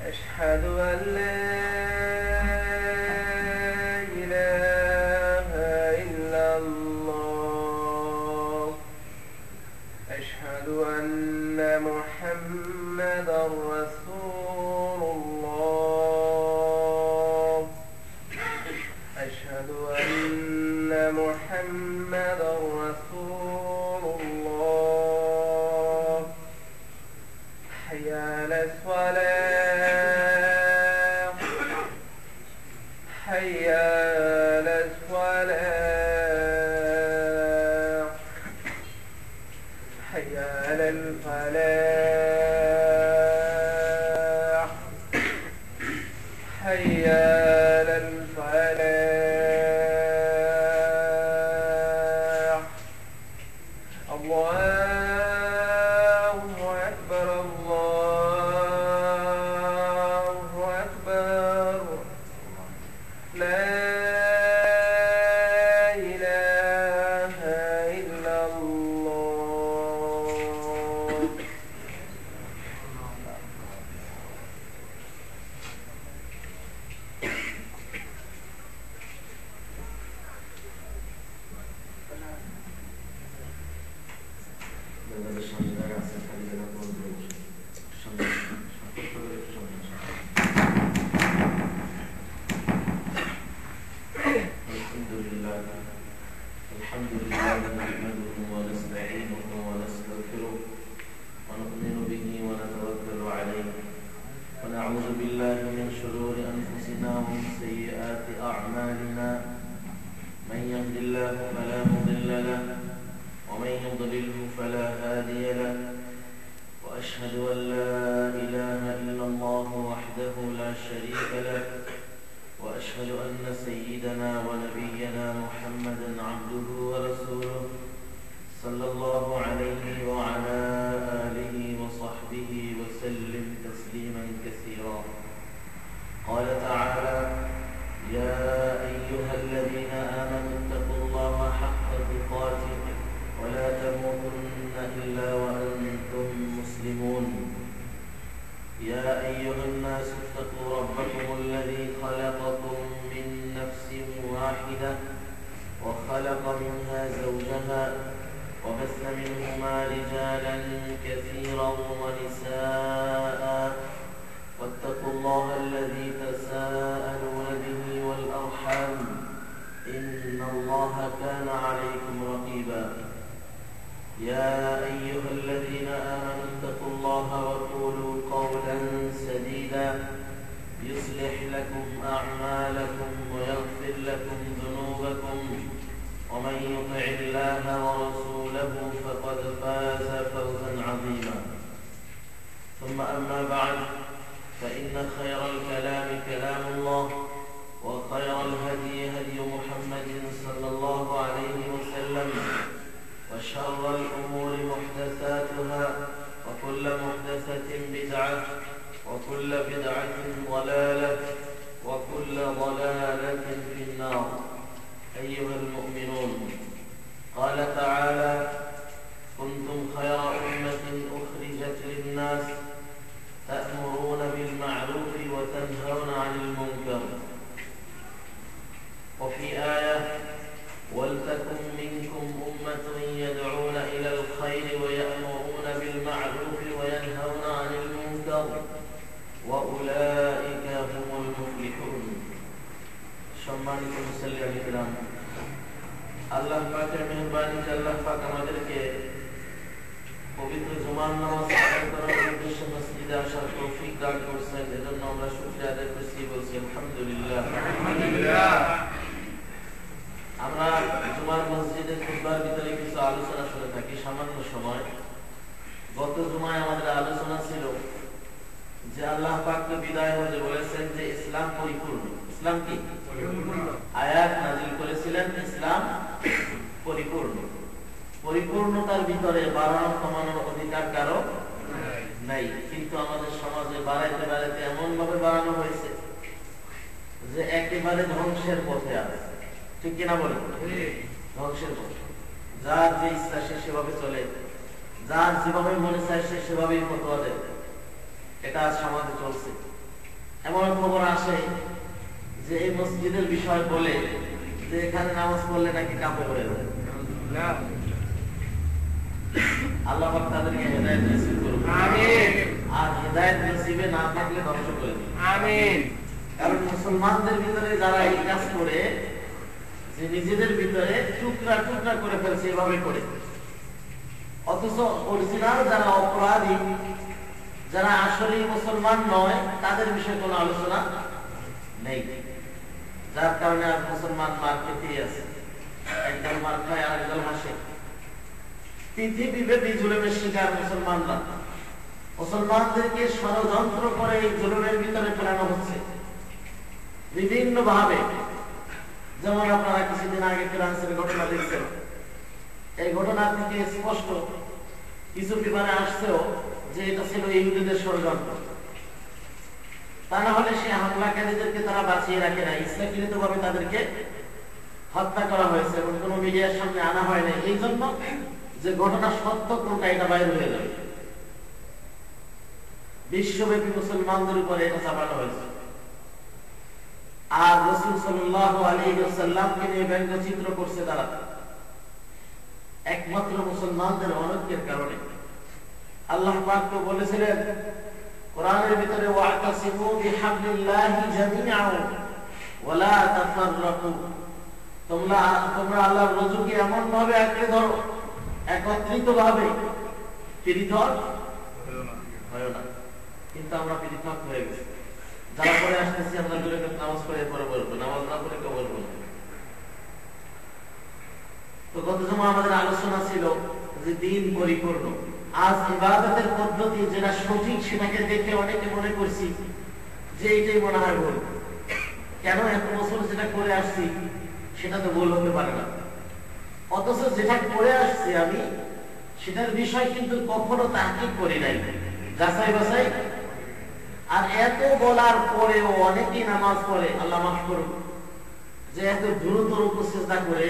أشهد أن لا إله إلا الله أشهد أن محمدا رسول الله أشهد أن محمدا رسول الله حي على الصلاة حي على الصلاة حي على الفلاح حي على الفلاح الله أكبر الله أكبر لا إله إلا الله الحمد لله نحمده ونستعينه ونستغفره ونؤمن به ونتوكل عليه ونعوذ بالله من شرور أنفسنا ومن سيئات أعمالنا من يهد الله فلا مضل له ومن يضلله فلا هادي له وأشهد أن لا إله إلا الله وحده لا شريك له وأشهد أن سيدنا ونبينا محمدا عبده ورسوله صلى الله عليه وعلى آله وصحبه وسلم تسليما كثيرا قال تعالى يا أيها الذين آمنوا اتقوا الله حق تقاته ولا تموتن إلا وأنتم مسلمون يا أيها الناس اتقوا ربكم الذي خلقكم من نفس واحدة وخلق منها زوجها وبث منهما رجالا كثيرا ونساء واتقوا الله الذي تساءلون به والأرحام إن الله كان عليكم رقيبا يا أيها الذين آمنوا اتقوا الله وقولوا قولا سديدا يصلح لكم أعمالكم ويغفر لكم ذنوبكم ومن يطع الله ورسوله فقد فاز فوزا عظيما ثم أما بعد فإن خير الكلام كلام الله وخير الهدي هدي محمد صلى الله عليه وسلم وشر الأمور محدثاتها وكل محدثة بدعة وكل بدعة ضلالة وكل ضلالة في النار أيها المؤمنون قال تعالى كنتم خير أمة أخرجت للناس تأمرون بالمعروف وتنهون عن المنكر وفي آية ولتكن منكم أمة يدعون إلى الخير ويأمرون بالمعروف وينهون عن المنكر وأولئك هم المفلحون সম্মানিত মুসল্লিয়ান কিরাম আল্লাহ পাকের মেহেরবানিতে আল্লাহ পাক আমাদেরকে পবিত্র জুমার নামাজ আদায় করার উদ্দেশ্যে মসজিদে আসার তৌফিক দান করেছেন এজন্য আমরা শুকরিয়া আদায় করছি বলছি আলহামদুলিল্লাহ আলহামদুলিল্লাহ আমরা জুমার মসজিদে খুতবার ভিতরে কিছু আলোচনা শুনে থাকি সামান্য সময় গত জুমায় আমাদের আলোচনা ছিল যে আল্লাহ পাক বিদায় হয়ে বলেছেন যে ইসলাম পরিপূর্ণ ইসলাম কি পরিপূর্ণ আয়াত নাযিল করেছিলেন ইসলাম পরিপূর্ণ পরিপূর্ণতার ভিতরে বাড়ানো কমানোর অধিকার কারো নাই কিন্তু আমাদের সমাজে বাড়াইতে বাড়াইতে এমন ভাবে বাড়ানো হয়েছে যে একেবারে ধ্বংসের পথে আছে ঠিক কিনা বলেন ধ্বংসের পথে যার যে ইচ্ছা সে সেভাবে চলে যার যেভাবে মনে চায় সে সেভাবেই ফতোয়া দেয় এটা সমাজে চলছে এমন খবর আসে যে এই মসজিদের বিষয় বলে যে এখানে নামাজ পড়লে নাকি কাপড় হয়ে যায়। আল্লাহ পাক তাদেরকে হেদায়েত নসিব করুন, আমিন। আর হেদায়েত নসিবে না থাকলে ধ্বংস করে দিন, আমিন। কারণ মুসলমানদের ভিতরে যারা এই কাজ করে, যে নিজেদের ভিতরে টুকরা টুকরা করে ফেলছে এভাবে করে, অথচ অরিজিনাল যারা অপরাধী, যারা আসলে মুসলমান নয়, তাদের বিষয়ে কোনো আলোচনা নেই। যার কারণে আর মুসলমান মার খেতেই আছে, একদল মার খায় আর একদল হাসে। পৃথিবীব্যাপী জুলুমের শিকার মুসলমানরা। মুসলমানদেরকে ষড়যন্ত্র করে এই জুলুমের ভিতরে ফেলানো হচ্ছে বিভিন্ন ভাবে। যেমন আপনারা কিছুদিন আগে ফ্রান্সের ঘটনা দেখছেন, এই ঘটনা থেকে স্পষ্ট কিছু পেপারে আসছেও যে এটা ছিল ইহুদিদের ষড়যন্ত্র। তা না হলে সে হামলাকারীদেরকে তারা বাঁচিয়ে রাখে না, ইচ্ছাকৃত ভাবে তাদেরকে হত্যা করা হয়েছে এবং কোনো মিডিয়ার সামনে আনা হয় না, এই জন্য যে ঘটনা সত্য কোনটা এটা বাইরে হয়ে যাবে। বিশ্বব্যাপী মুসলমানদের উপরে এটা চাপানো হয়েছে। আর রাসূল সাল্লাল্লাহু আলাইহি ওয়াসাল্লামকে নিয়ে ব্যঙ্গচিত্র করছে তারা, একমাত্র মুসলমানদের অনৈক্যের কারণে। আল্লাহ পাক তো বলেছিলেন কোরআনের ভিতরে, ওয়াতাসিমু বিহাবলিল্লাহি জামিআন ওয়া লা তাফাররাকু, তোমরা আল্লাহর রজ্জুকে এমন ভাবে আঁকড়ে ধরো, একত্রিত ভাবে, পৃথক হয় না। কিন্তু আমরা পৃথক হয়ে গেছি। যারা পরে আসতেছি আমরা দূরে নামাজ পড়ে পরে বলবো, নামাজ না পড়ে কেউ বলবো না। তো গত সময় আমাদের আলোচনা ছিল যে দিন পরিপূর্ণ। আজ ইবাদতের পদ্ধতি যেটা সঠিক সেটাকে দেখে অনেকে মনে করছি যে এইটাই মনে হয় ভুল। কেন এত বছর যেটা করে আসছি সেটা তো ভুল হতে পারে না, অথচ যেটা করে আসছি আমি সেটার বিষয় কিন্তু কখনো তাহকিক করি নাই, যাচাই বাছাই। আর এত বলার পরেও অনেকেই নামাজ পড়ে, আল্লাহ মাফ করুন, যে এত দ্রুত রুকু সিজদা করে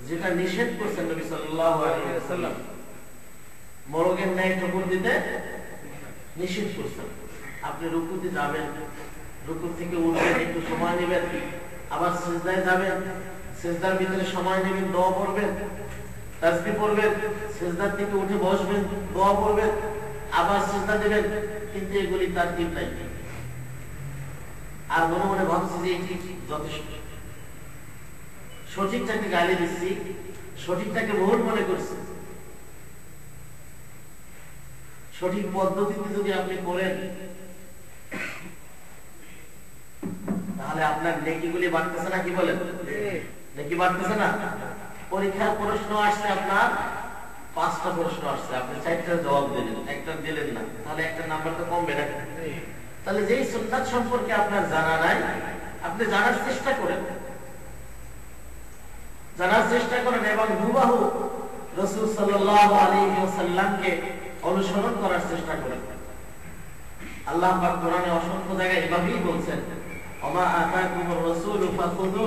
যেটা নিষেধ করছেন নবী সাল্লাল্লাহু আলাইহি ওয়াসাল্লাম, মরগের ন্যায় ঠুকুর দিতে নিষেধ করছেন। আপনি রুকুতে যাবেন, রুকু থেকে উঠবেন, একটু সময় নেবেন, আবার সিজদায় যাবেন, সিজদার ভিতরে সময় নেবেন, দোয়া পড়বেন, তাসবিহ পড়বেন, সিজদার থেকে উঠে বসবেন, দোয়া পড়বেন, আবার সিজদা দেবেন। কিন্তু এগুলি তার ঠিক নাই। আর মনে মনে ভাবছি যে এটি যথেষ্ট, সঠিকটাকে গালি দিচ্ছি, সঠিকটাকে ভুল মনে করছি। সঠিক পদ্ধতিতে যদি আপনি করেন তাহলে আপনার নেকিগুলি বাড়তেছে না, কি বলেন? নেকি বাড়তেছে না? পরীক্ষার প্রশ্ন আসছে, আপনার 5টা প্রশ্ন আসছে, আপনি 4টার জবাব দিলেন, একটা দিলেন না, তাহলে একটা নাম্বার তো কমবে না। তাহলে যেই সুন্নাত সম্পর্কে আপনার জানা নাই, আপনি জানার চেষ্টা করেন, এবং হুবহু রাসূল সাল্লাল্লাহু আলাইহি ওয়াসাল্লামকে অনুসরণ করার চেষ্টা করেন। আল্লাহ পাক কোরআনে অসংখ্য জায়গায় এভাবেই বলছেন, ওমা আতাকুমুর রাসূলু ফাখুযু,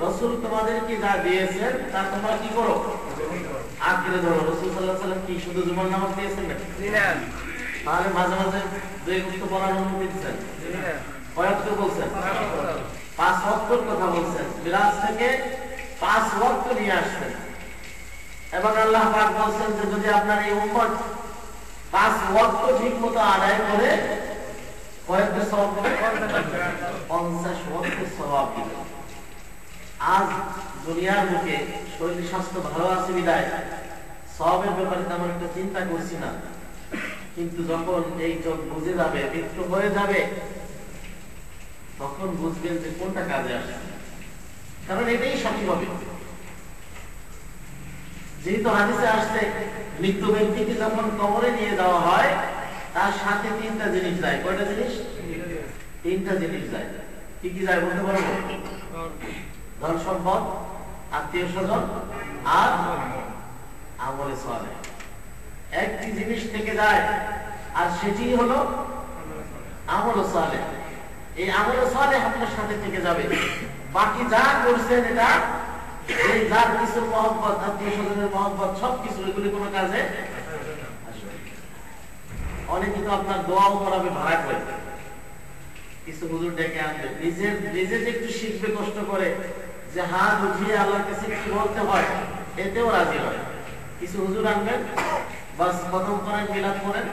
রাসূল তোমাদেরকে যা দিয়েছেন তা তোমরা কি করো? আঁকড়ে ধরো। রাসূল সাল্লাল্লাহু আলাইহি ওয়াসাল্লাম কি শুধু জুমার নামাজ দিয়েছেন না? তাহলে মাঝে মাঝে 2 ওয়াক্ত পড়ার অনুমতি দিয়েছেন, কয় ওয়াক্ত বলছেন? 5 ওয়াক্তের কথা বলছেন। মিরাজ থেকে 5 ওয়াক্ত নিয়ে আসছেন। এবং আল্লাহ পাক বলছেন যে যদি আপনার এই উম্মত 5 ওয়াক্ত ঠিকমতো আদায় করে, কয়েকটা সওয়াব দিবে? 50 ওয়াক্তের সওয়াব দিবে। আজ দুনিয়ার মুখে শরীর স্বাস্থ্য ভালো আছে বিদায় সওয়াবের ব্যাপারে তেমন একটা চিন্তা করছি না, কিন্তু যখন এই চোখ বুঝে যাবে, মৃত্যু হয়ে যাবে, তখন বুঝবেন যে কোনটা কাজে আসে। কারণ এটাই সঠিক হবে। যেহেতু হাদিসে আসছে মৃত ব্যক্তিকে যখন কবরে নিয়ে যাওয়া হয় তার সাথে 3টা জিনিস যায়। কয়টা জিনিস? 3টা জিনিস যায়। কি কি যায় বলতে পারবো? ধন সম্পদ, আত্মীয় স্বজন আর আমলে সালেহ। একটি জিনিস থেকে যায়, আর সেটি হলো আমল সালেহ। এই আমল সালেহ আপনার সাথে থেকে যাবে। বাকি যা করছেন এটা এই যার কিছু মহব্বত, আত্মীয় স্বজনের মহব্বত, সবকিছু এগুলি কোনো কাজে আসবে। অনেকে তো আপনার দোয়াও করাবে ভাড়া করে, কিছু হুজুর ডেকে আনবে, নিজে নিজে যে একটু শিখবে কষ্ট করে, যে হাত উঠিয়ে আল্লাহর কাছে কি বলতে হয়, এতেও রাজি হয়। কিছু হুজুর আনবেন, বাস প্রথম করেন, মিলাদ করেন,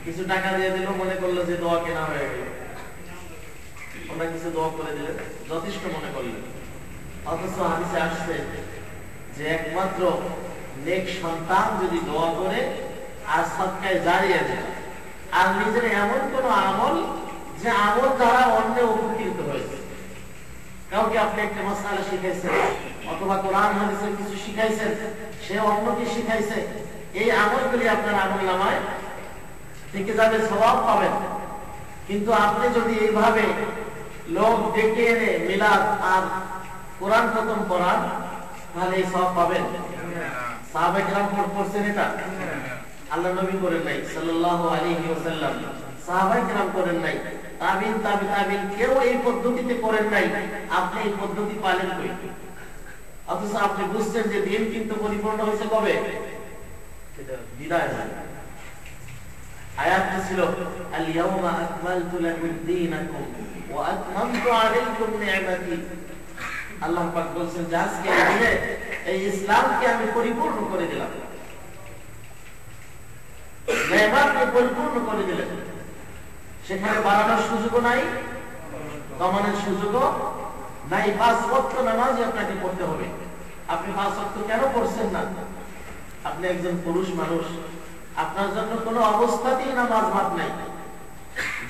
কিছু টাকা দিয়ে দিল, মনে করলো যে দোয়া কেনা হয়ে গেল, ওরা কিছু দোয়া করে দিলেন, যথেষ্ট মনে করলেন। অথচ হাদিসে আসছে যে একমাত্র নেক সন্তান যদি দোয়া করে আর সদকায় জারিয়া দেয়, আর নিজের এমন কোন আমল যে আমল দ্বারা অন্য উপকৃত হয়েছে, কাউকে আপনি একটা মাসআলা শিখাইছেন অথবা কোরআন হাদিসের কিছু শিখাইছেন, সে অন্যকে শিখাইছে, এই আমলগুলি আপনার আমলনামায় থেকে যাবে, সওয়াব পাবেন। কিন্তু আপনি যদি এইভাবে লোক ডেকে এনে মিলাদ আর কোরআন খতম করান, তাহলে এই সওয়াব পাবেন? সাহাবায়ে কেরাম করছেন এটা? আল্লাহ নবী করেন নাই সাল্লাল্লাহু আলাইহি ওয়াসাল্লাম, সাহাবায়ে কেরাম করেন নাই, তাবিন তাবিন কেউ এই পদ্ধতিতে করেন নাই। আপনি এই পদ্ধতি পালন করেন, অথচ আপনি বুঝছেন যে দিন কিন্তু পরিপূর্ণ হয়েছে কবে? সেটা বিদায় হয়। আয়াতটি ছিল আল ইয়াউমা আকমালতু লাকুম দীনাকুম ওয়া আতমামতু আলাইকুম নি'মাতি। আল্লাহ পাক বলেন যে আজকে এই ইসলামকে আমি পরিপূর্ণ করে দিলাম, নেয়ামতকে পরিপূর্ণ করে দিলেন। সেখানে বাড়ানোর সুযোগও নাই, কমানোর সুযোগও নাই। 5 ওয়াক্ত নামাজই আপনাকে পড়তে হবে। আপনি 5 ওয়াক্ত কেন পড়ছেন না? আপনি একজন পুরুষ মানুষ, আপনার জন্য কোনো অবস্থাতেই নামাজ মাপ নাই।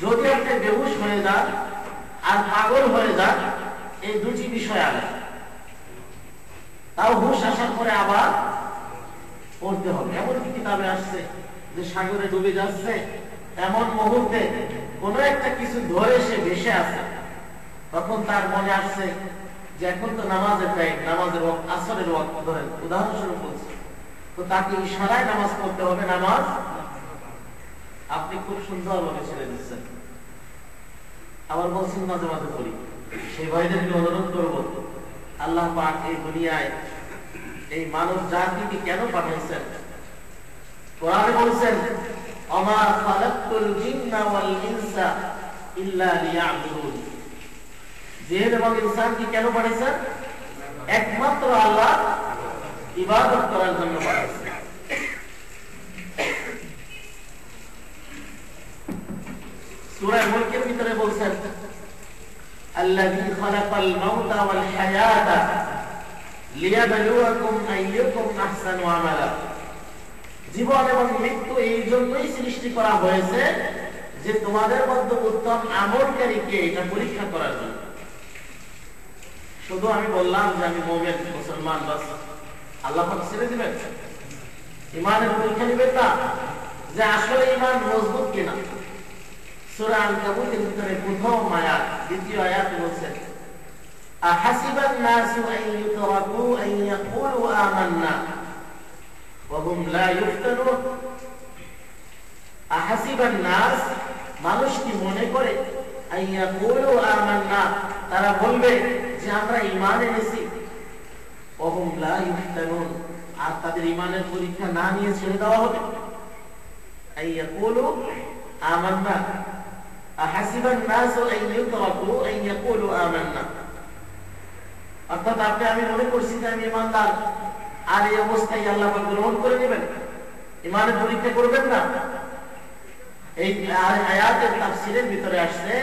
যদি আপনি বেহুশ হয়ে যান আর পাগল হয়ে যান, এই দুটি বিষয় আলাদা। তাও হুশ আসার পরে আবার পড়তে হবে। এমনকি কিতাবে আসছে যে সাগরে ডুবে যাচ্ছে, এমন মুহূর্তে কোন একটা কিছু ধরে সে ভেসে আসে, তখন তার মনে আসছে যে এখন তো নামাজের টাইম, নামাজের ওয়াক্ত, আসরের ওয়াক্ত ধরেন উদাহরণস্বরূপ বলছি, তো তাকে ইশারায় নামাজ পড়তে হবে। নামাজ আপনি খুব সুন্দরভাবে ছেড়ে দিচ্ছেন, আবার বলছেন মাঝে মাঝে পড়ি। সেই ভাইদেরকে অনুরোধ করব, আল্লাহ পাক এই দুনিয়ায় এই মানব জাতিকে কেন পাঠাইছেন? কোরআনে বলেছেন আমা খালাকতুল জিন্না ওয়াল ইনসা ইল্লা লিয়াবুদুন। জিন এবং ইনসানকে কেন পাঠাইছেন? একমাত্র আল্লাহ ইবাদত করার জন্য পাঠাইছেন। সূরা মুলকের ভিতরে বলেছেন আল্লাযী খালাকাল মাউতা ওয়াল হায়াতা লিয়াবলুয়াকুম আইয়ুকুম আহসানু আমালা। জীবন এবং মৃত্যু এই জন্যই সৃষ্টি করা হয়েছে যে তোমাদের মধ্যে উত্তম আমলকারী কে, এটা পরীক্ষা করার জন্য। শুধু আমি বললাম যে আমি মুমিন মুসলমান, বাস আল্লাহ পাক ছেড়ে দিবেন? ঈমানের পরীক্ষা নেবেন না যে আসলে ঈমান মজবুত কিনা। সূরা আল-কাবুতের ভিতরে প্রথম আয়াত, দ্বিতীয় আয়াত বলছেন আহাসিবান নাসু আন ইউতরাকু আন ইয়াকুলু আমান্না ওয়া হুম লা ইফতানুন। আহাসিবান নাস, মানুষ কি মনে করে, আন ইয়াকুলু আমান্না, তারা বলবে যে আমরা ঈমান এনেছি, ওয়া হুম লা ইফতানুন, আর তাদের ঈমানের পরীক্ষা না নিয়ে ছেড়ে দেওয়া হবে। আন ইয়াকুলু আমান্না আহাসিবান নাসু আন ইউতরাকু আন ইয়াকুলু আমান্না, অর্থাৎ আপনি আমি মনে করছি যে আমি ঈমানদার, আর এই অবস্থায় আল্লাহ পাক গ্রহণ করে নেবেন, ঈমানের পরীক্ষা করবেন না। এই আয়াতের তাফসীরের ভিতরে আসছে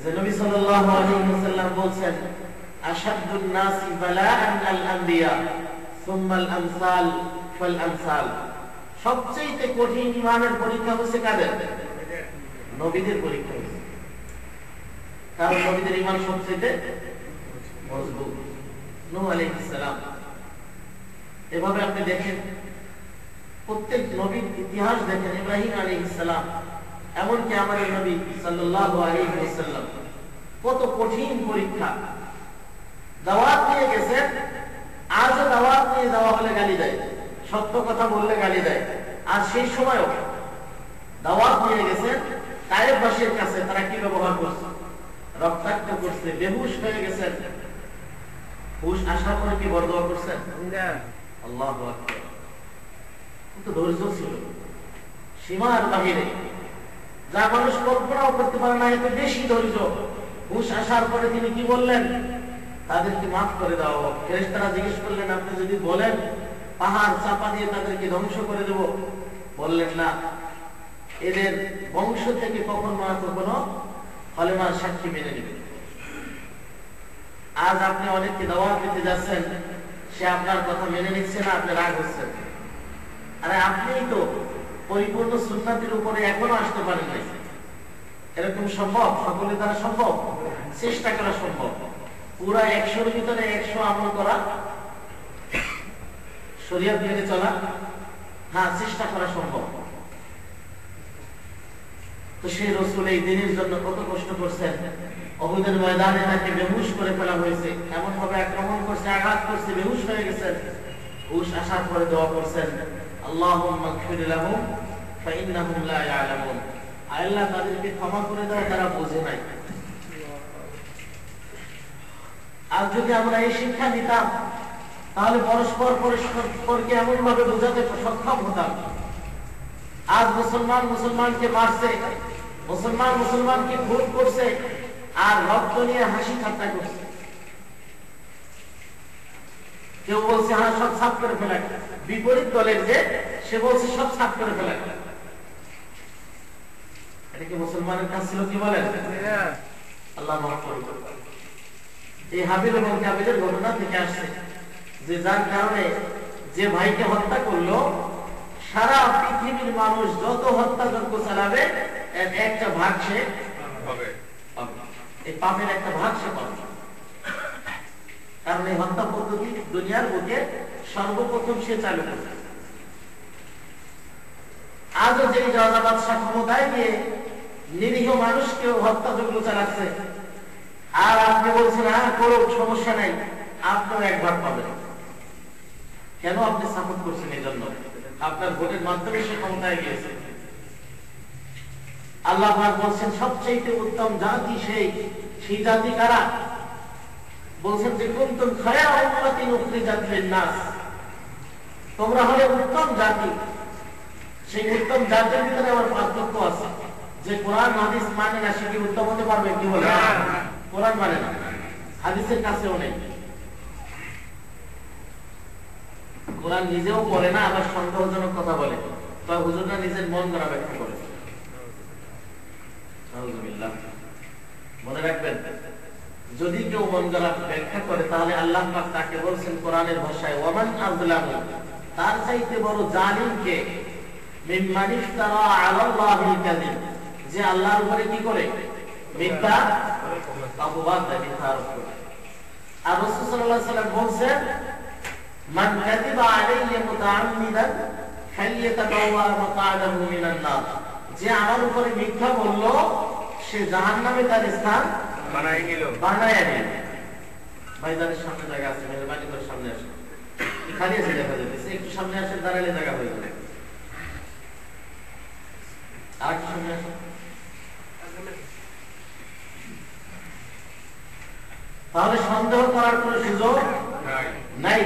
যে নবী সাল্লাল্লাহু আলাইহি ওয়াসাল্লাম বলেন আশাদ্দুন নাসি বালাআন আল আনবিয়া সুম্মা আল আমসাল ফাল আমসাল। সবচেয়ে কঠিন ঈমানের পরীক্ষা হচ্ছে কাদের? নবীদের পরীক্ষা হচ্ছে, কারণ নবীদের ঈমান সবচেয়ে মজবুত। নূহ আলাইহিস সালাম, এভাবে আপনি দেখেন প্রত্যেক নবীর ইতিহাস দেখেন, ইব্রাহিম আলাইহিস সালাম, এমনকি আমাদের নবী সাল্লাল্লাহু আলাইহি ওয়াসাল্লাম, কত কঠিন পরীক্ষা। দাওয়াত নিয়ে গেছেন, আজও দাওয়াত নিয়ে যাওয়া হলে গালি দেয়, সত্য কথা বললে গালি দেয়। আর সেই সময়ও দাওয়াত নিয়ে গেছেন তায়েফবাসীর কাছে, তারা কি ব্যবহার করছে? রক্তাক্ত করছে, বেহুশ হয়ে গেছেন। হুশ আসার পরে কি বরদোয়া করছেন? আল্লাহু আকবার। কিন্তু ধৈর্য ছিল সীমার বাহিরে। যা মানুষ কল্পনাও করতে পারে না, এত বেশি ধৈর্য। হুশ আসার পরে তিনি কি বললেন? তাদেরকে মাফ করে দেওয়া হোক। ফেরেশতারা জিজ্ঞেস করলেন, আপনি যদি বলেন পাহাড় চাপা দিয়ে তাদেরকে ধ্বংস করে দেব? বললেন না, এদের বংশ থেকে কখনো কখনো কলেমার সাক্ষী মেনে নেবে। আজ আপনি অনেককে দাওয়াত দিতে যাচ্ছেন, সে আপনার কথা মেনে নিচ্ছে না, আপনি রাগ হচ্ছেন। আরে আপনিই তো পরিপূর্ণ সুন্নাতের উপরে এখনো আসতে পারেন নাই। এরকম সম্ভব? সকলের দ্বারা সম্ভব? চেষ্টা করা সম্ভব। পুরা 100-র ভিতরে 100 আমল করা, শরীয়ত মেনে চলা, হ্যাঁ, চেষ্টা করা সম্ভব। তো সেই রাসূল এই দিনের জন্য কত কষ্ট করছেন। উহুদের ময়দানে তাকে বেহুশ করে ফেলা হয়েছে, এমন ভাবে আক্রমণ করছে, আঘাত করছে, বেহুশ হয়ে গেছেন। হুশ আসার পরে দোয়া করছেন, আল্লাহুম্মা গফির লাহুম ফাইন্নাহুম লা ইয়ালামুন। আল্লাহ তাদেরকে ক্ষমা করে দাও, তারা বোঝে নাই। আর যদি আমরা এই শিক্ষা নিতাম, তাহলে পরস্পরকে এমন ভাবে বোঝাতে সক্ষম হতাম। আজ মুসলমান মুসলমানকে মারছে, মুসলমান মুসলমানকে খুন করছে, আর রক্ত নিয়ে হাসি ঠাট্টা করছে। কেউ বলছে হ্যাঁ সব সাফ করে ফেলা, বিপরীত দলের যে সে বলছে সব সাফ করে ফেলা। এটা কি মুসলমানের কাজ ছিল? কি বলেন? আল্লাহ মাফ করুন। এই হাবিল এবং কাবিলের ঘটনা থেকে আসছে, যে যার কারণে যে ভাইকে হত্যা করলো, সারা পৃথিবীর মানুষ যত হত্যাযজ্ঞ চালাবে এর একটা ভাগ সে পাবে। এই পাপের একটা ভাগ সে পাবে। কারণ এই হত্যা পদ্ধতি দুনিয়ার বুকে সর্বপ্রথম সে চালু করবে। আজও যে জাহাজ বাদশাহ ক্ষমতায় নিয়ে নিরীহ মানুষকেও হত্যাযজ্ঞ চালাচ্ছে, আর আপনি বলছেন হ্যাঁ করুক, সমস্যা নাই, আপনিও এক ভাগ পাবেন। কেন? আপনি সাপোর্ট করছেন এই জন্য, আপনার ভোটের মাধ্যমে সে ক্ষমতায় গিয়েছে। আল্লাহ পাক বলছেন সবচেয়ে উত্তম জাতি সেই জাতি কারা? বলছেন যে কুনতুম খায়রা উম্মাতিন উখরিজাত লিন-নাস, তোমরা হলে উত্তম জাতি। সেই উত্তম জাতির ভিতরে আমার পার্থক্য আছে। যে কোরআন হাদিস মানে না, সে কি উত্তম হতে পারবে? কি বলে? কোরআন মানে না, হাদিসের কাছেও নেই, কোরআন নিজেও পড়ে না, আবার সন্দেহজনক কথা বলে, তবে হুজুররা নিজের মন গড়া ব্যাখ্যা করে। মনে রাখবেন, যদি কেউ মন গড়া ব্যাখ্যা করে, তাহলে আল্লাহ পাক তাকে বলছেন কোরআনের ভাষায়, ওয়ামান আযলামু, তার চাইতে বড় জালিম কে? মিম্মান ইফতারা আলাল্লাহিল কাযিব, যে আল্লাহর উপরে কি করে? মিথ্যা অপবাদ দেয়, মিথ্যা আরোপ করে। আর রাসূল সাল্লাল্লাহু আলাইহি ওয়াসাল্লাম বলেন, মান কাযিবা আলাইয়া মুতাআম্মিদান ফালইয়াতাবাওয়া মাকআদাহু মিনান নার, যে আমার উপরে মিথ্যা বলল, সে জাহান্নামে তার স্থান বানায় নিল। ভাইজানের সামনে জায়গা আছে, মেহরবানি করে সামনে আসুন। খালি আছে, দেখা যাচ্ছে, একটু সামনে আসেন, দাঁড়ালে জায়গা হয়ে যাবে। আর কি সামনে আসুন। তাহলে সন্দেহ করার কোন সুযোগ নাই।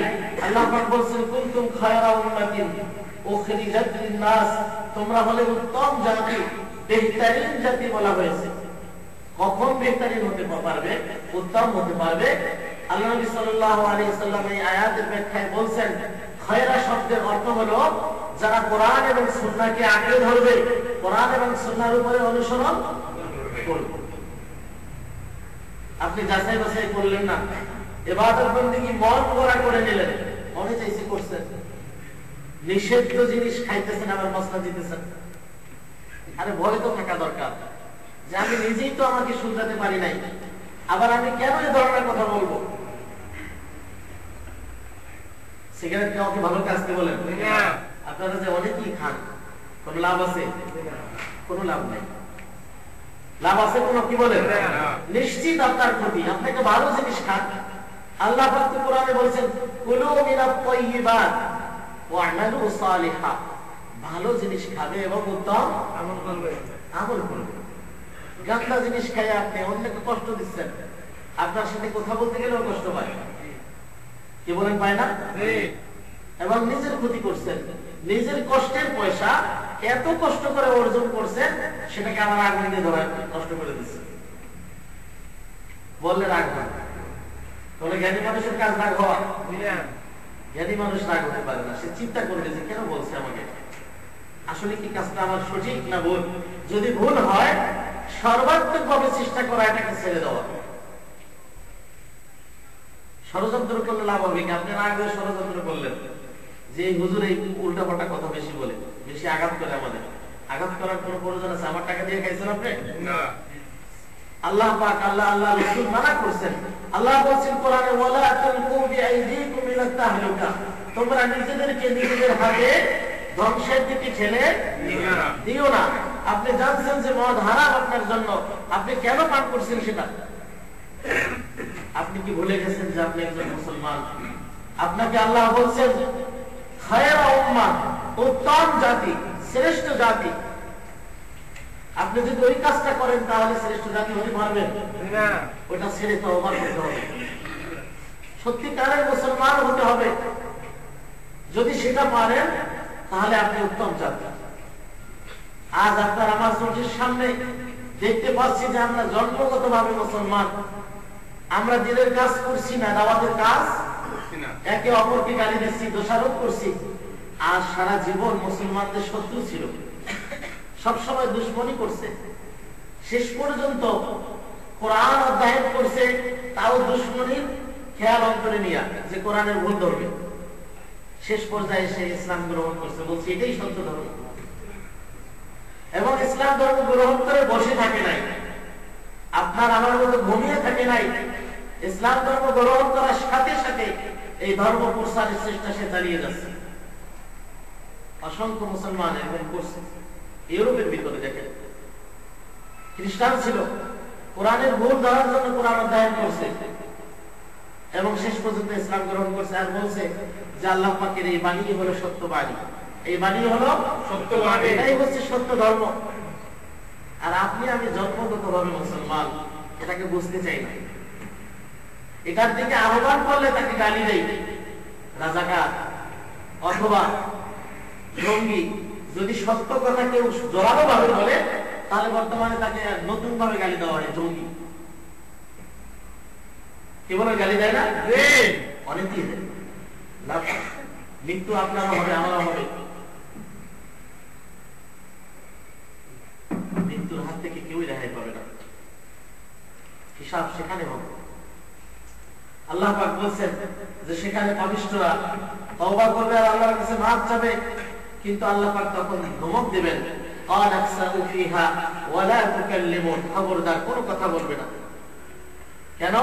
আল্লাহ পাক বলেন কুনতুম খায়রা উম্মাতিন উখরিজাত লিন-নাস, তোমরা হলে উত্তম জাতি, বেহতরিন জাতি বলা হয়েছে। কখন বেহতরিন হতে পারবে, উত্তম হতে পারবে? আল্লাহ নবী সাল্লাল্লাহু আলাইহি ওয়াসাল্লাম এই আয়াতের ব্যাখ্যায় বলেন, খায়রা শব্দের অর্থ হলো যারা কোরআন এবং সুন্নাহকে আঁকড়ে ধরবে, কোরআন এবং সুন্নাহর উপরে অনুসরণ করবে। আপনি যাচাই বাছাই করলেন না, ইবাদত বন্দেগী মন গড়া করে নিলেন, মনে চাইছে করছেন, নিষিদ্ধ জিনিস খাইতেছেন, আবার মসলা দিতেছেন। আরে ভয় তো থাকা দরকার যে আমি নিজেই তো আমাকে শুনতে পারি নাই, আবার আমি কেন এই ধরনের কথা বলবো? সিগারেট খাওয়াকে ভালো কাজ কি বলেন? আপনারা যে অনেকেই খান, কোন লাভ আছে? কোন লাভ নাই। লাভ আছে কোন? কি বলেন? নিশ্চিত আপনার ক্ষতি। আপনাকে ভালো জিনিস খান। আল্লাহ পাক কোরআনে বলেছেন, কুলু মিনাত তাইয়্যিবাত ওয়া আমালু সালিহা, ভালো জিনিস খাবে এবং উত্তম আমল করবে। গান্দা জিনিস খায় আপনি অন্যকে কষ্ট দিচ্ছেন, আপনার সাথে কথা বলতে গেলেও কষ্ট পায়। কি বলেন? পায় না? এবং নিজের ক্ষতি করছেন। নিজের কষ্টের পয়সা এত কষ্ট করে অর্জন করছেন সেটাকে আমার আগুন দিয়ে ধরে নষ্ট করে দিচ্ছে, বললে রাগ হয়। তাহলে জ্ঞানী মানুষের কাজ রাগ হওয়া? জ্ঞানী মানুষ রাগ হতে পারে না, সে চিন্তা করবে যে কেন বলছে আমাকে, আসলে কি কাজটা আমার সঠিক না ভুল। যদি ভুল হয় সর্বাত্মক ভাবে চেষ্টা করা, এটাকে ছেড়ে দেওয়া। ষড়যন্ত্র করলে লাভ হবে কি? আপনি রাগ হয়ে ষড়যন্ত্র করলেন যে এই হুজুর এই উল্টা পাল্টা কথা বেশি বলে, বেশি আঘাত করে আমাদের। আঘাত করার কোন প্রয়োজন আছে? আমার টাকা দিয়ে খাইছেন আপনি? না। আল্লাহ পাক আল্লাহ রাসূল মানা করছেন। আল্লাহ বলেন কোরআনে, ওয়ালা তুলকু বিআইদিকুম ইলা তাহলুকা, তোমরা নিজেদেরকে নিজেদের হাতে ধ্বংসের দিকে ঠেলে দিও না। আপনি জানছেন যে মদ হারাম আপনার জন্য, আপনি কেন পান করছেন সেটা? আপনি কি ভুলে গেছেন যে আপনি একজন মুসলমান? আপনাকে আল্লাহ বলছেন খায়রা উম্মাহ, উত্তম জাতি, শ্রেষ্ঠ জাতি। আপনি যদি ওই কাজটা করেন তাহলে শ্রেষ্ঠ জাতি হতে পারবেন না। ওটা ছেড়ে তওবা করতে হবে, সত্যিকারের মুসলমান হতে হবে। যদি সেটা পারেন তাহলে আপনি উত্তম জাতি। আজ আপনার আমার চোখের সামনে দেখতে পাচ্ছি যে আমরা জন্মগতভাবে মুসলমান, আমরা দিনের কাজ করছি না, দাওয়াতের কাজ, একে অপরকে গালি দিচ্ছি, দোষারোপ করছি। আর সারা জীবন মুসলমানদের শত্রু ছিল, সবসময় দুশ্মনী করছে। শেষ পর্যন্ত কোরআন অধ্যয়ন করছে, তাও দুশ্মনীর খেয়াল অন্তরে নিয়ে যে কোরআনের ভুল ধরবে। শেষ পর্যায়ে সে ইসলাম গ্রহণ করছে, বলছে এটাই সত্য ধর্ম। এবং ইসলাম ধর্ম গ্রহণ করে বসে থাকে নাই, আপনার আমার মতো ঘুমিয়ে থাকে নাই। ইসলাম ধর্ম গ্রহণ করার সাথে সাথে এই ধর্ম প্রসারের চেষ্টা সে চালিয়ে যাচ্ছে। অসংখ্য মুসলমান এরকম করছে। ইউরোপের ভিতরে দেখেন, খ্রিস্টান ছিল, কোরআনের ভুল ধরার জন্য কোরআন অধ্যয়ন করছে এবং শেষ পর্যন্ত ইসলাম গ্রহণ করছে। আর বলছে যে আল্লাহ পাকের এই বাণী হলো সত্য বাণী, এই বাণী হলো সত্য বাণী, এটাই হচ্ছে সত্য ধর্ম। আর আপনি আমি জন্মগতভাবে মুসলমান, এটাকে বুঝতে চাই না। এটার দিকে আহ্বান করলে তাকে গালি দেয় রাজাকার অথবা জঙ্গি। যদি সত্য কথা কেউ জোরালো ভাবে বলে তাহলে বর্তমানে তাকে নতুন ভাবে গালি দেওয়া হয় জঙ্গি। কি বলে গালি দেয় না? অনেকেই দেয়। মৃত্যু আপনারও হবে, আমারও হবে। মৃত্যুর হাত থেকে কেউই রেহাই পাবে না, হিসাব সেখানে হবে। আল্লাহ পাক বলছেন যে সেখানে পাপিষ্ঠরা তওবা করবে আর আল্লাহর কাছে মাফ চাবে, কিন্তু আল্লাহ পাক তখন ধমক দিবেন, আনাকসাউ ফিহা ওয়ালা তুকাল্লিমুন, খবরদার কোনো কথা বলবে না। কেন?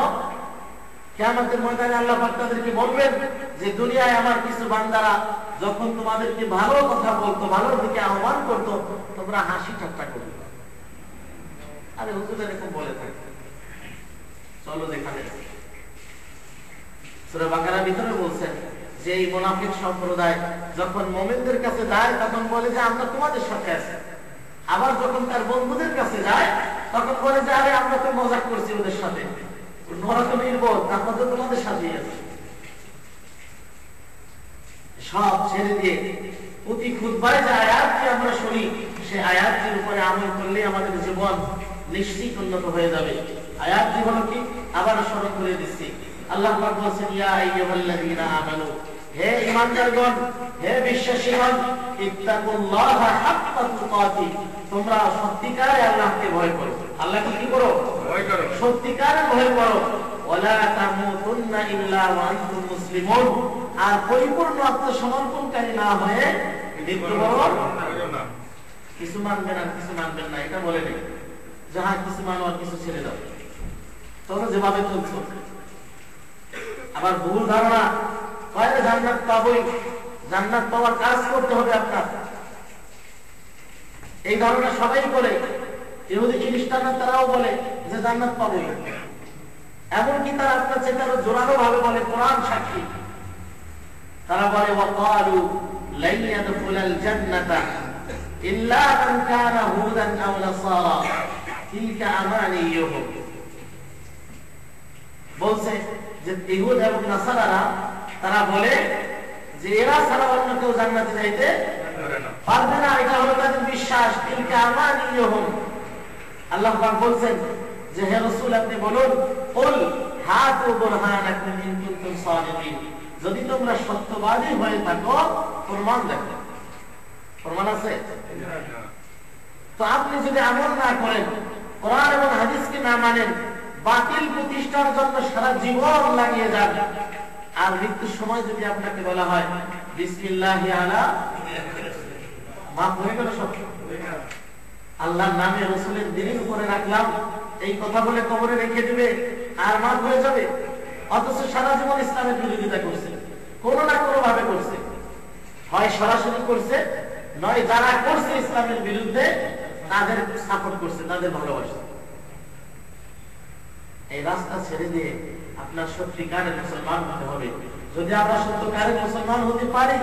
কিয়ামতের ময়দানে আল্লাহ পাক তাদেরকে বলবেন যে দুনিয়ায় আমার কিছু বান্দারা যখন তোমাদেরকে ভালো কথা বলতো, ভালোর দিকে আহ্বান করতো, তোমরা হাসি ঠাট্টা করবে। আরে হুজুর এরকম বলে থাকে, চলো দেখানে। সূরা বাকারার ভিতরে বলছেন যে এই মুনাফিক সম্প্রদায় যখন মুমিনদের কাছে যায় তখন বলে যে আমরা তোমাদের সাথে আছি, আবার যখন তার বন্ধুদের কাছে যায় তখন বলে যে আরে আমরা তো মজাক করছি ওদের সাথে, ওরা তো নির্বোধ, আমরা তো তোমাদের সাথেই আছি। সব ছেড়ে দিয়ে প্রতি খুতবায় যে আয়াতটি আমরা শুনি সে আয়াতটির উপরে আমল করলে আমাদের জীবন নিশ্চিত উন্নত হয়ে যাবে। আয়াতটি হলো কি? আবার স্মরণ করে দিচ্ছি। আল্লাহ পাক বলেছেন, ইয়া আইয়ুহাল্লাযীনা আমানু, হে ঈমানদারগণ, হে বিশ্বাসীগণ, ইত্তাকুল্লাহা হাক্কা তুকাতি, তোমরা সত্যিকারে আল্লাহকে ভয় করো। আল্লাহকে কি করো? ভয় করো, সত্যিকারে ভয় করো। ওয়ালা তামুতুন্না ইল্লা ওয়া আনতুম মুসলিমুন, আর পরিপূর্ণ আত্মসমর্পণকারী না হয়ে মৃত্যুবরণ করো না। কিছু মানবেন আর কিছু মানবেন না এটা বলে নেই, যাহা কিছু মানো আর কিছু ছেড়ে দাও, তোমরা যেভাবে চলছো। আবার ভুল ধারণা, কয়টা জান্নাত পাবোই, জান্নাত পাওয়ার কাজ করতে হবে আপনার, এই ধারণা সবাই বলে। ইহুদি খ্রিস্টানরা তারাও বলে যে জান্নাত পাবোই, এমনকি তারা আপনার চেয়ে আরো জোরালো ভাবে বলে, কোরআন সাক্ষী। তারা বলে ওয়াকালু লান ইয়াদখুলাল জান্নাতা ইল্লা মান কানা হুদান আও নাসারা তিলকা আমানিয়ুহুম, বলছে যে ইহুদ এবং নাসারারা তারা বলে যে এরা ছাড়া অন্য কেউ জান্নাতে যাইতে পারবে না, এটা হলো তাদের বিশ্বাস। তিলকা আমানিয়ুহুম, আল্লাহ পাক বলছেন যে হে রাসূল আপনি বলুন, কুল হাতু বুরহানাকুম ইন কুনতুম সাদিকিন, যদি তোমরা সত্যবাদী হয়ে থাকো প্রমাণ দেখো। প্রমাণ আছে? তো আপনি যদি আমল না করেন, কোরআন এবং হাদিসকে না মানেন, বাতিল প্রতিষ্ঠার জন্য সারা জীবন লাগিয়ে যান, আর মৃত্যুর সময় যদি আপনাকে বলা হয় বিসমিল্লাহি আলা, মাফ হয়ে গেল সব, আল্লাহর নামে রাসূলের দ্বীনের উপরে রাখলাম, এই কথা বলে কবরে রেখে দিবে আর মাফ হয়ে যাবে। অথচ সারা জীবন ইসলামের বিরোধিতা করছে, কোনো না কোনো ভাবে করছে, হয় সরাসরি করছে, নয় যারা করছে ইসলামের বিরুদ্ধে তাদের সাপোর্ট করছে, তাদের ভালোবাসে। এই রাস্তা ছেড়ে দিয়ে আপনার সত্যিকারের মুসলমান হতে হবে। যদি আমরা সত্যিকারের মুসলমান হতে পারি,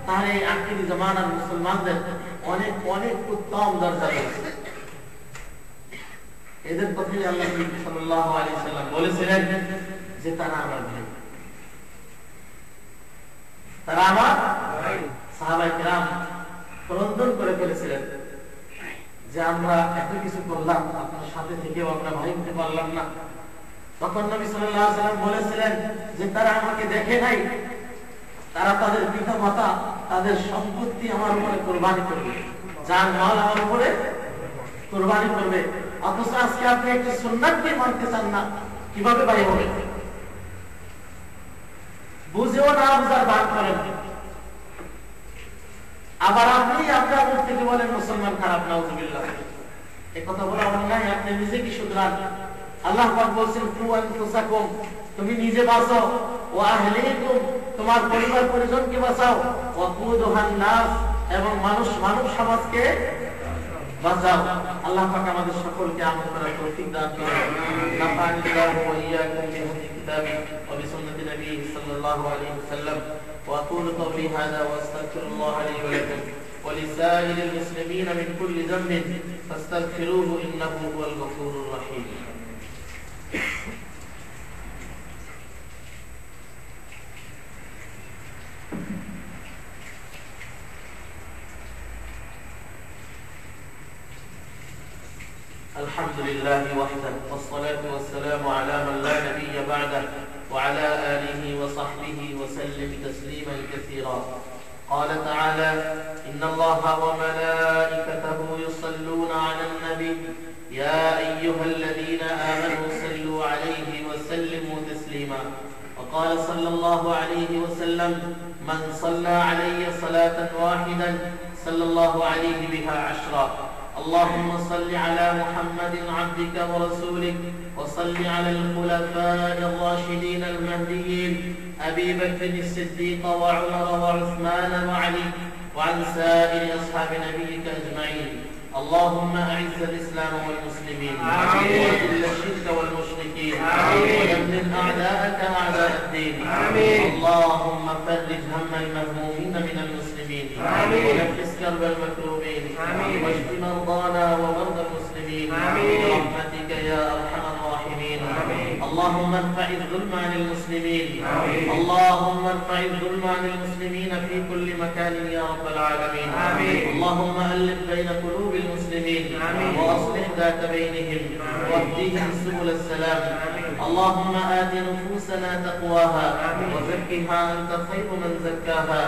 তাহলে এই আখিরি জামানার মুসলমানদের অনেক অনেক উত্তম দরজা রয়েছে। এদের কথাই আল্লাহ সাল্লাল্লাহু আলাইহি ওয়াসাল্লাম বলেছিলেন যে তারা আমার ভাই, তারা আমার ভাই। সাহাবায়ে কেরাম ক্রন্দন করে ফেলেছিলেন যে আমরা এত কিছু করলাম, আপনার সাথে থেকেও আমরা ভাই হতে পারলাম না। তখন নবী সাল্লাল্লাহু আলাইহি ওয়াসাল্লাম বলেছিলেন যে তারা আমাকে দেখে নাই, তারা তাদের পিতা মাতা, তাদের সম্পত্তি আমার উপরে কুরবানি করবে, জান মাল আমার উপরে কুরবানি করবে। অথচ আজকে আপনি একটা সুন্নাতকে মানতে চান না, কিভাবে ভাই হবে? বুঝেও না বুঝার ভান করেন। আবার আপনি আপনার মুখ থেকে বলেন মুসলমান খারাপ, নাউযুবিল্লাহ। এই কথা বলা অন্যায়, আপনি নিজে কি শুধরান। আল্লাহ পাক বলেন কু আনফুসাকুম, তুমি নিজে বাঁচো, ওয়া আহলিকুম, তোমার পরিবার পরিজনকে বাঁচাও, ওয়া কুদুহান নাস, এবং মানব সমাজকে বাঁচাও। আল্লাহ পাক আমাদের সকলকে আমল করার তৌফিক দান করুন। নাফা'আনিল্লাহু ওয়া ইয়্যাকুম বিহাদি কিতাবি ওয়া বিসুন্নতি নবিয়্যিহি সাল্লাল্লাহু আলাইহি ওয়াসাল্লাম। ওয়া আকুলু কওলি হাযা ওয়া আস্তাগফিরুল্লাহ লি ওয়া লাকুম ওয়া লিসাইরিল মুসলিমিন মিন কুল্লি যামবিন ফাস্তাগফিরুহু ইন্নাহু হুয়াল গফুরুর রহিম। الحمد لله وحده والصلاة والسلام على من لا نبي بعده وعلى آله وصحبه وسلم تسليما كثيرا. قال تعالى إن الله وملائكته يصلون على النبي يا أيها الذين آمنوا صلوا عليه وسلموا تسليما. وقال صلى الله عليه وسلم من صلى علي صلاة واحدا صلى الله عليه بها 10. اللهم صل على محمد عبدك ورسولك وصل على الخلفاء الراشدين المهديين أبي بكر الصديق وعمر وعثمان وعلي وعن سائر أصحاب نبيك أجمعين. اللهم أعز الإسلام والمسلمين وأذل الشرك والمشركين ودمر أعداءك أعداء الدين. اللهم فرج هم المهمومين من المسلمين ونفس كرب المكروبين واشف مرضانا ومرضى المسلمين برحمتك يا أرحم الراحمين. اللهم ارفع الظلم عن المسلمين، اللهم ارفع الظلم عن المسلمين في كل مكان يا رب العالمين. اللهم ألف بين قلوب المسلمين وأصلح ذات بينهم واهدهم سبل السلام. اللهم آت نفوسنا تقواها وزكها أنت خير من زكاها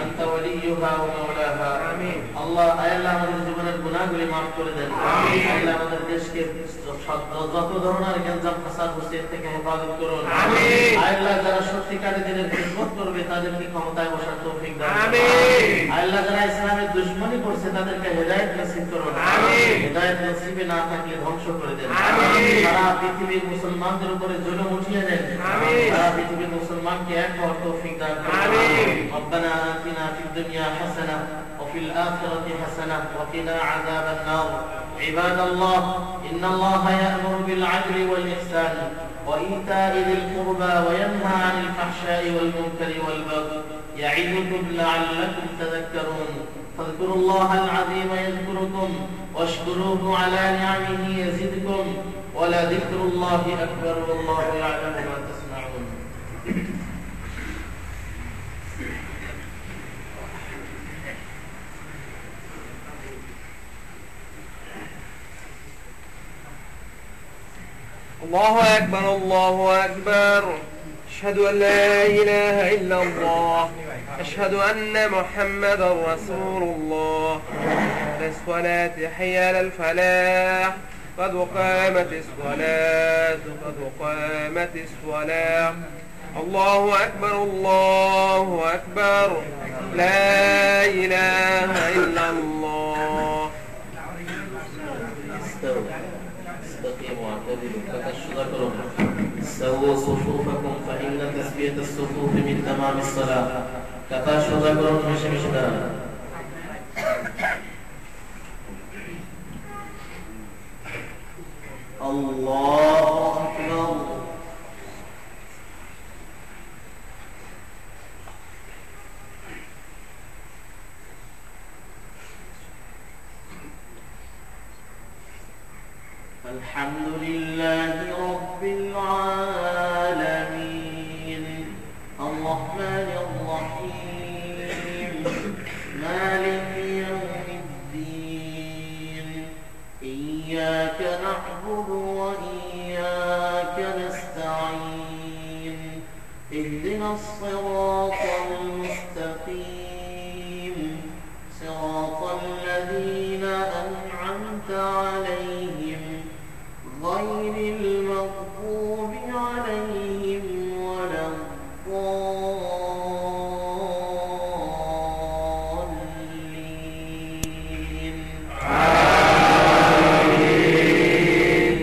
أنت وليها ومولاها. الله আল্লাহ আমাদের জীবনের গুনাহগুলি maaf করে দেন। আল্লাহ আমাদের দেশকে যত ধরনের গঞ্জাম ফাসাদ হুসেন থেকে হেফাজত করুন। আমিন। আল্লাহ যারা সত্যিকারের দিনের খিদমত করবে তাদেরকে ক্ষমতায় বসার তৌফিক দান করুন। আমিন। আল্লাহ যারা ইসলামের দুশমনি করছে তাদেরকে হেদায়েত নসিব করুন। আমিন। হেদায়েত নসিবে না থাকলে ধ্বংস করে দেন। আমিন। সারা পৃথিবীর মুসলমানদের উপরে জুলুম উঠিয়ে দেন। আমিন। সারা পৃথিবীর মুসলমানকে এক হওয়ার তৌফিক দান করুন। আমিন। ربنا آتنا في الدنيا حسنة وفي الآخرة حسنة وقنا عذاب النار. عباد الله إن الله يأمر بالعدل والإحسان وإيتاء ذي القربى وينهى عن الفحشاء والمنكر والبغي يعظكم لعلكم تذكرون. فاذكروا الله العظيم يذكركم واشكروه على نعمه يزدكم ولذكر الله أكبر والله يعلم ما تصنعون. الله أكبر الله أكبر. أشهد أن لا إله إلا الله. أشهد أن محمدا رسول الله. للصلاة حي على الفلاح. قد قامت الصلاة قد قامت الصلاة. الله أكبر الله أكبر. لا إله إلا الله. استقيموا واعتدلوا فتشذكروا سووا صفوفكم فإن تسوية الصفوف من تمام الصلاة فتشذكروا مشمشنا الله أكبر. الحمد لله رب العالمين الرحمن الرحيم مالك يوم الدين إياك نعبد وإياك نستعين اهدنا الصراط المستقيم صراط الذين أنعمت عليهم غير المغضوب عليهم ولا الضالين آمين.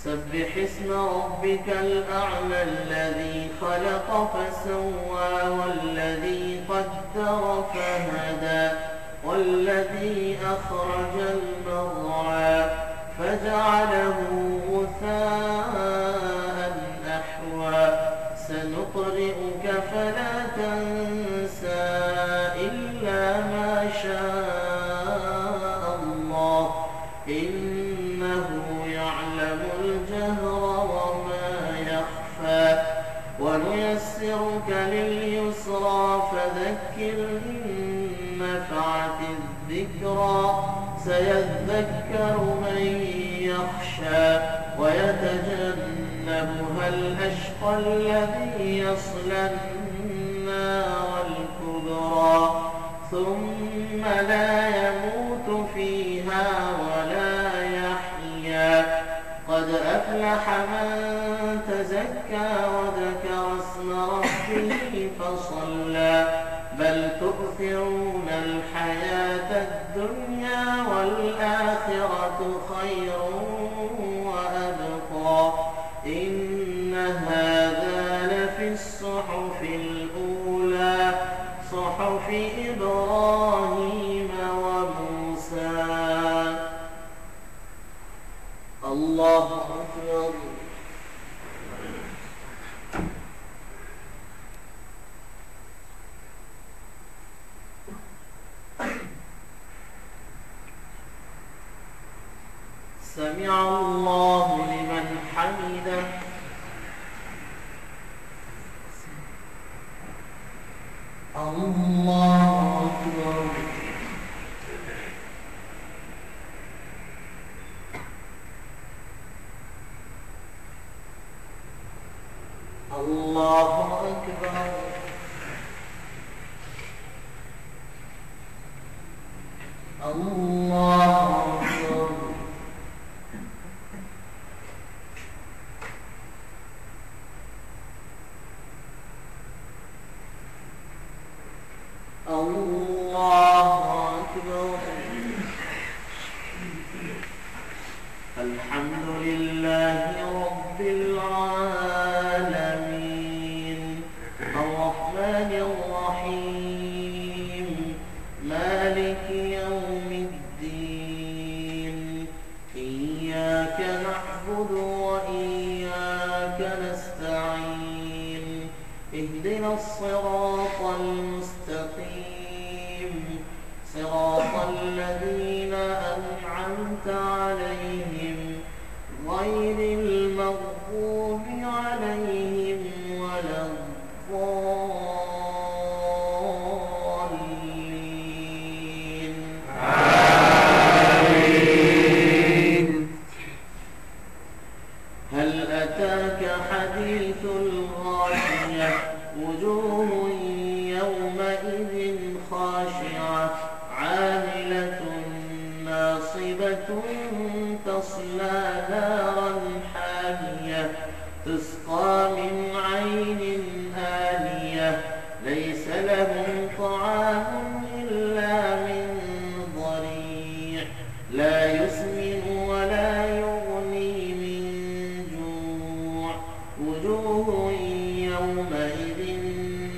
سبح اسم ربك الأعلى الذي خلق فسوى والذي قدر فهدى والذي أخرج المرعى فجعله غثاء أحوى سنقرئك فلا تنسى إلا ما شاء الله إنه يعلم الجهر وما يخفى ونيسرك لليسرى فذكر نفعت الذكرى سيذكر من يخشى ويتجنبها الأشقى الذي يصلى النار الكبرى ثم لا يموت فيها ولا يحيا قد أفلح من تزكى وذكر اسم ربه فصلى بل تؤثرون الحياة الدنيا والآخرة خير وأبقى إن هذا لفي الصحف الأولى صحف إبراهيم وموسى. الله أكبر. سمع الله لمن حمده. الله أكبر. الله أكبر. الله أكبر. الله أكبر. الحمد لله رب العالمين الرحمن الرحيم مالك يوم الدين إياك نعبد وإياك نستعين اهدنا الصراط المستقيم صراط الذين أنعمت عليهم غير المغضوب عليهم ولا الضالين آمين. كاذبة تصلى نارا حامية تسقى من عين آنية ليس لهم طعام إلا من ضريع لا يسمن ولا يغني من جوع وجوه يومئذ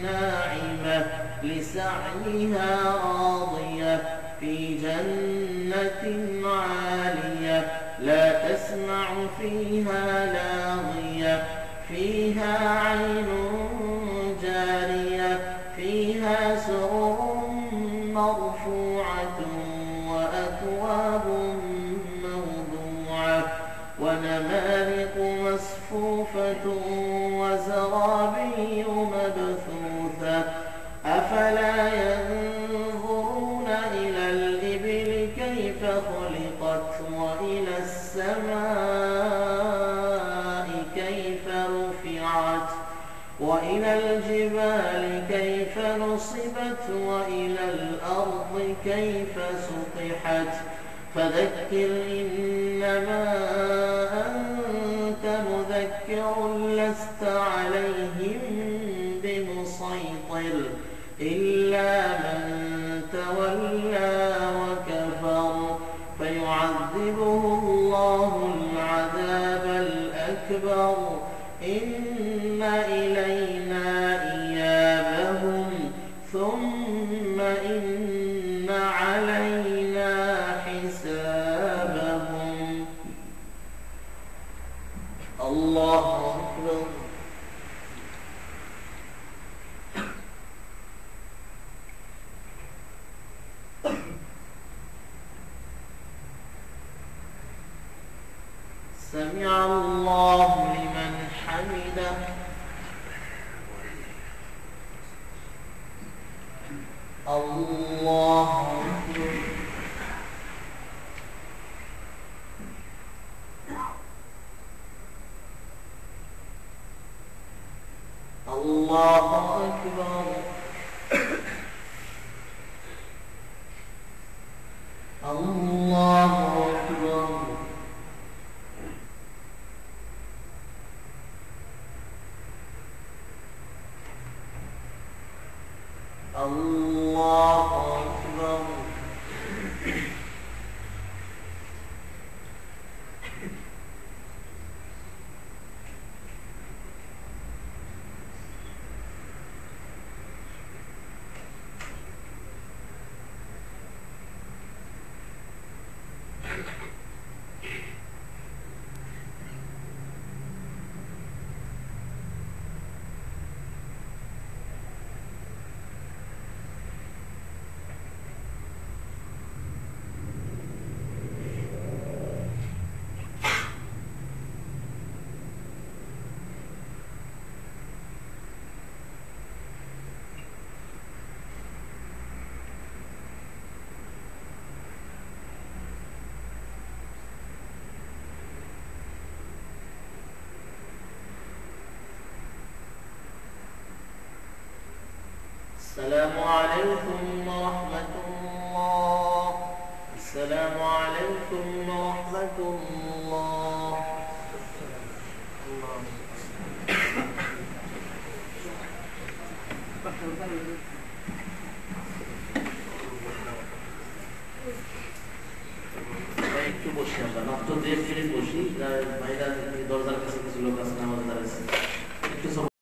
ناعمة لسعيها راضية في جنة عالية لا تسمع فيها لاغية فيها عين جارية فيها سرر مرفوعة وأكواب موضوعة ونمارق مصفوفة وزرابي مبثوثة أفلا ينظرون إلى الإبل كيف خلقت وإلى السماء كيف رفعت وإلى الجبال كيف نصبت وإلى الأرض كيف سطحت فذكر إنما أنت مذكر لست عليهم بمسيطر إلا من تولى وكفر فيعذبه الله العذاب الأكبر إن إلينا إيابهم ثم إن علينا حسابهم. الله أكبر. سمع الله لمن حمده. الله أكبر. الله أكبر. الله أكبر. الله أكبر. السلام عليكم ورحمة الله. السلام عليكم ورحمة الله. একটু বসি আমরা মাত্র 1.5 মিনিট বসি, বাইরে দরজার কাছে কিছু লোক আছে আমাদের